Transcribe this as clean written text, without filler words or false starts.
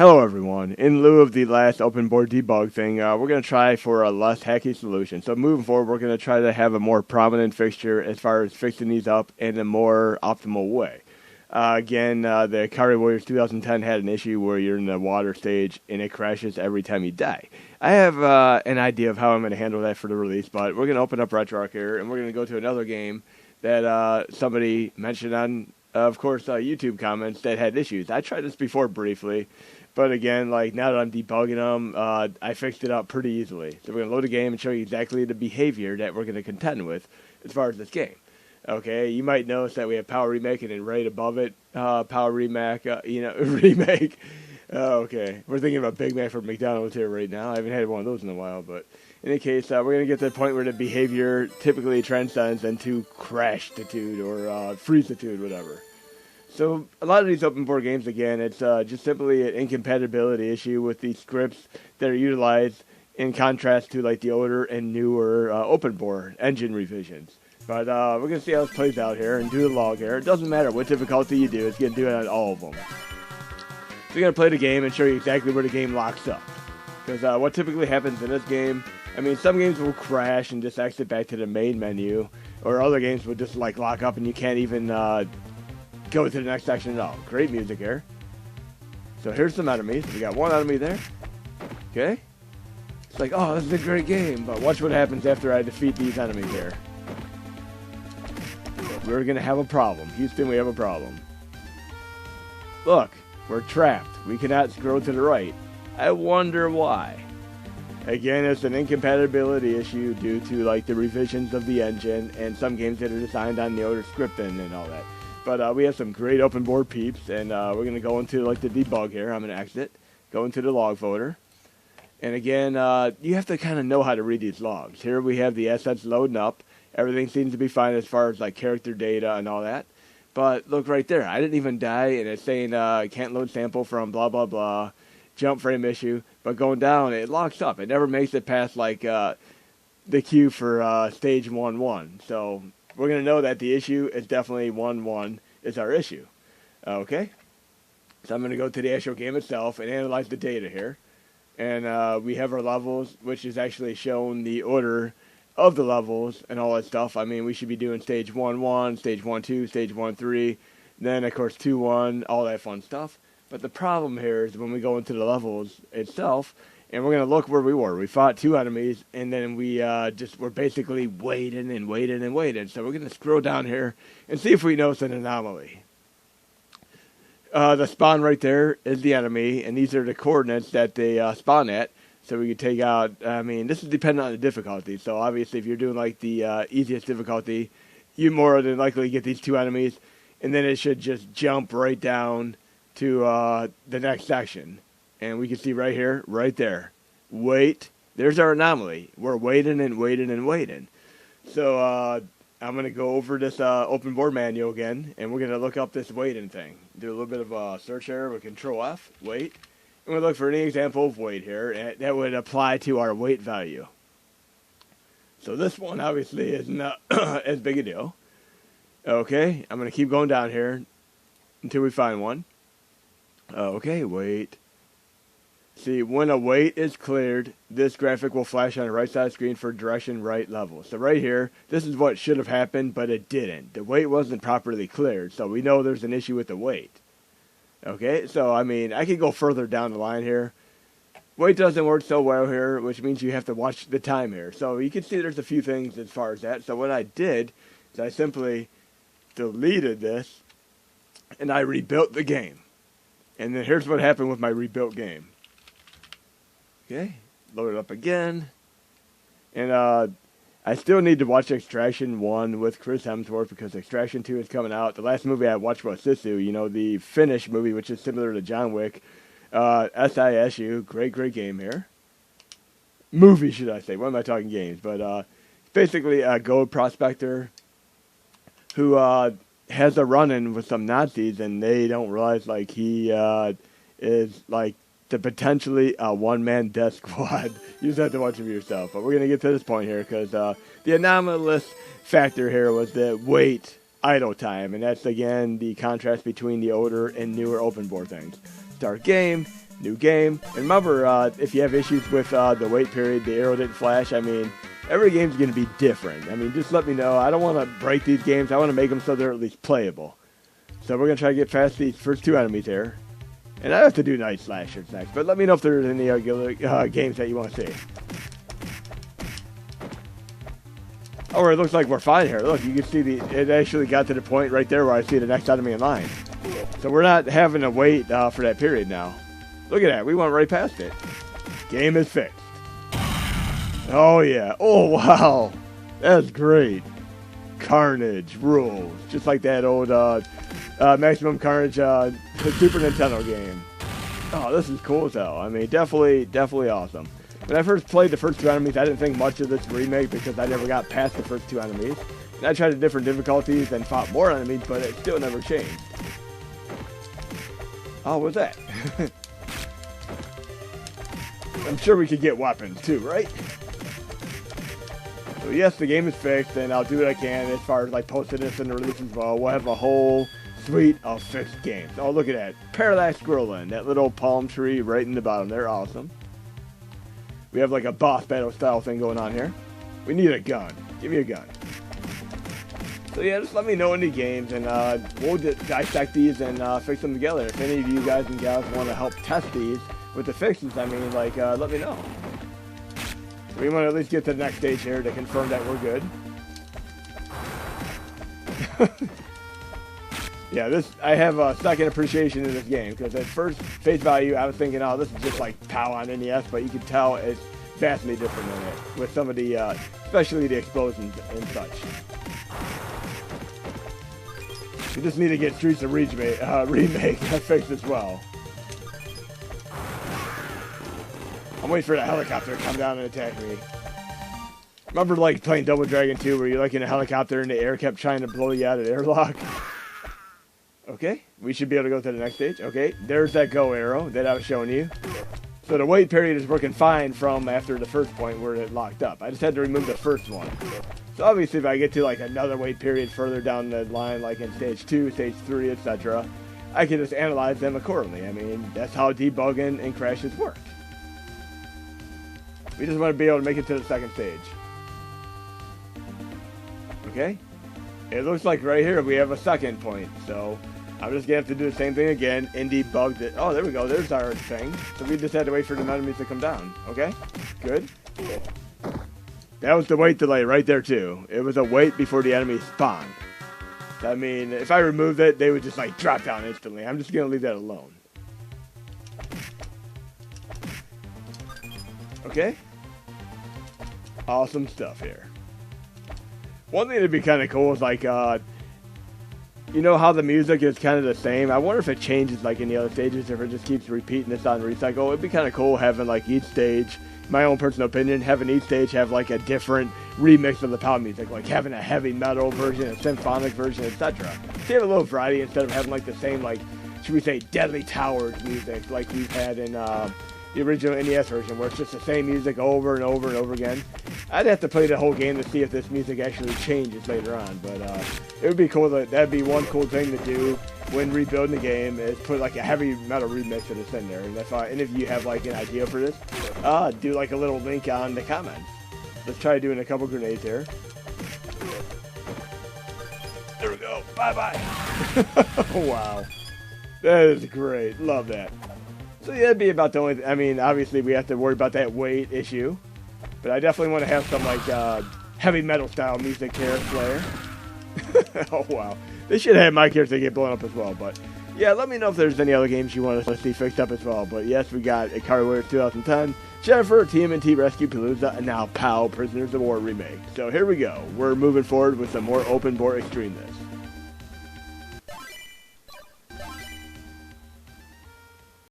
Hello everyone. In lieu of the last OpenBOR debug thing, we're going to try for a less hacky solution. So moving forward, we're going to try to have a more prominent fixture as far as fixing these up in a more optimal way. Again, the Kari Warriors 2010 had an issue where you're in the water stage and it crashes every time you die. I have an idea of how I'm going to handle that for the release, but we're going to open up RetroArch here and we're going to go to another game that somebody mentioned on, of course, YouTube comments that had issues. I tried this before briefly. But again, like now that I'm debugging them, I fixed it up pretty easily. So we're going to load a game and show you exactly the behavior that we're going to contend with as far as this game. Okay, you might notice that we have POW Remake and then right above it, POW Remake, Remake. Okay, we're thinking about Big Mac from McDonald's here right now. I haven't had one of those in a while, but in any case, we're going to get to the point where the behavior typically transcends into crash-titude or freeze-titude, whatever. So a lot of these OpenBOR games, again, it's just simply an incompatibility issue with the scripts that are utilized in contrast to like the older and newer OpenBOR Engine revisions. But we're going to see how this plays out here and do the log here. It doesn't matter what difficulty you do, it's going to do it on all of them. So we're going to play the game and show you exactly where the game locks up. Because what typically happens in this game, I mean, some games will crash and just exit back to the main menu, or other games will just like lock up and you can't even go to the next section at all. Great music here. So here's some enemies. We got one enemy there. Okay. It's like, oh, this is a great game. But watch what happens after I defeat these enemies here. We're going to have a problem. Houston, we have a problem. Look, we're trapped. We cannot scroll to the right. I wonder why. Again, it's an incompatibility issue due to like the revisions of the engine and some games that are designed on the older scripting and all that. But we have some great OpenBOR peeps, and we're going to go into like the debug here. I'm going to exit, go into the log folder. And again, you have to kind of know how to read these logs. Here we have the assets loading up. Everything seems to be fine as far as like character data and all that. But look right there. I didn't even die, and it's saying can't load sample from blah, blah, blah. Jump frame issue. But going down, it locks up. It never makes it past like the queue for stage 1-1. So we're going to know that the issue is definitely 1-1 is our issue. Okay? So I'm going to go to the actual game itself and analyze the data here. And we have our levels, which is actually showing the order of the levels and all that stuff. I mean, we should be doing stage 1-1, stage 1-2, stage 1-3, then, of course, 2-1, all that fun stuff. But the problem here is when we go into the levels itself, and we're going to look where we were. We fought two enemies, and then we just were basically waiting and waiting and waiting. So we're going to scroll down here and see if we notice an anomaly. The spawn right there is the enemy, and these are the coordinates that they spawn at. So we can take out, I mean, this is dependent on the difficulty. So obviously if you're doing like the easiest difficulty, you more than likely get these two enemies, and then it should just jump right down to the next section. And we can see right here, right there. Wait. There's our anomaly. We're waiting and waiting and waiting. So I'm going to go over this OpenBOR manual again, and we're going to look up this waiting thing. Do a little bit of a search here with Control F, wait. And we'll look for any example of wait here, and that would apply to our wait value. So this one obviously is not as big a deal. Okay, I'm going to keep going down here until we find one. Okay, wait. See, when a wait is cleared, this graphic will flash on the right side of the screen for direction right level. So right here, this is what should have happened, but it didn't. The wait wasn't properly cleared, so we know there's an issue with the wait. Okay, so I mean, I could go further down the line here. Wait doesn't work so well here, which means you have to watch the time here. So you can see there's a few things as far as that. So what I did is I simply deleted this, and I rebuilt the game. And then here's what happened with my rebuilt game. Okay, load it up again. And I still need to watch Extraction 1 with Chris Hemsworth because Extraction 2 is coming out. The last movie I watched was Sisu, you know, the Finnish movie, which is similar to John Wick. SISU, great game here. Movie, should I say. What am I talking games? But basically a gold prospector who has a run-in with some Nazis, and they don't realize, like, he is, like, the potentially one-man death squad. You just have to watch it for yourself. But we're going to get to this point here because the anomalous factor here was the wait idle time. And that's, again, the contrast between the older and newer OpenBOR things. Start game, New game. And remember, if you have issues with the wait period, the arrow didn't flash, I mean, every game's going to be different. I mean, just let me know. I don't want to break these games. I want to make them so they're at least playable. So we're going to try to get past these first 2 enemies here. And I have to do Night Slashers next. But let me know if there's any other games that you want to see. Oh, it looks like we're fine here. Look, you can see it actually got to the point right there where I see the next enemy in line. So we're not having to wait for that period now. Look at that. We went right past it. Game is fixed. Oh, yeah. Oh, wow. That's great. Carnage rules. Just like that old Maximum Carnage Super Nintendo game. Oh, this is cool as hell. I mean, definitely awesome. When I first played the first 2 enemies, I didn't think much of this remake because I never got past the first 2 enemies. And I tried the different difficulties and fought more enemies, but it still never changed. Oh, what's that? I'm sure we could get weapons too, right? So yes, the game is fixed, and I'll do what I can as far as like posting this and the release as well. We'll have a whole suite of fixed games. Oh, look at that. Parallax Scrolling. That little palm tree right in the bottom there. Awesome. We have like a boss battle style thing going on here. We need a gun. Give me a gun. So yeah, just let me know any games, and we'll dissect these and fix them together. If any of you guys and gals want to help test these with the fixes, I mean, like, let me know. So we want to at least get to the next stage here to confirm that we're good. Yeah, I have a second appreciation in this game, because at first face value, I was thinking, oh, this is just like POW on NES, but you can tell it's vastly different than it, with some of the, especially the explosions and such. We just need to get Streets of Remake fixed as well. I'm waiting for the helicopter to come down and attack me. Remember, like, playing Double Dragon 2, where you're like in a helicopter and the air kept trying to blow you out of the airlock? Okay, we should be able to go to the next stage. Okay, there's that go arrow that I was showing you. So the wait period is working fine from after the first point where it locked up. I just had to remove the first one. So obviously if I get to like another wait period further down the line, like in stage 2, stage 3, etc., I can just analyze them accordingly. I mean, that's how debugging and crashes work. We just want to be able to make it to the second stage. Okay? It looks like right here we have a second point, so I'm just going to have to do the same thing again and debug it. Oh, there we go. There's our thing. So we just had to wait for the enemies to come down. Okay? Good. That was the wait delay right there, too. It was a wait before the enemies spawned. I mean, if I removed it, they would just, like, drop down instantly. I'm just going to leave that alone. Okay? Awesome stuff here. One thing that'd be kind of cool is, like, you know how the music is kind of the same? I wonder if it changes like in the other stages, if it just keeps repeating this on recycle. It'd be kind of cool having like each stage, my own personal opinion, having each stage have like a different remix of the POW music, like having a heavy metal version, a symphonic version, etc. So you have a little variety instead of having like the same, like, should we say, Deadly Towers music like we've had in the original NES version, where it's just the same music over and over and over again. I'd have to play the whole game to see if this music actually changes later on, but it would be cool. That'd be one cool thing to do when rebuilding the game, is put like a heavy metal remix of this in there. And if any of you have like an idea for this, do like a little link on the comments. Let's try doing a couple grenades here. There we go. Bye-bye. Wow. That is great. Love that. So yeah, that'd be about the only I mean, obviously we have to worry about that weight issue. But I definitely want to have some, like, heavy metal style music here, Slayer. Oh, wow. They should have my character get blown up as well. But, yeah, let me know if there's any other games you want to see fixed up as well. But, yes, we got Ikari Warriors 2010, Jennifer, TMNT Rescue Palooza, and now POW Prisoners of War Remake. So, here we go. We're moving forward with some more OpenBOR Xtreme this.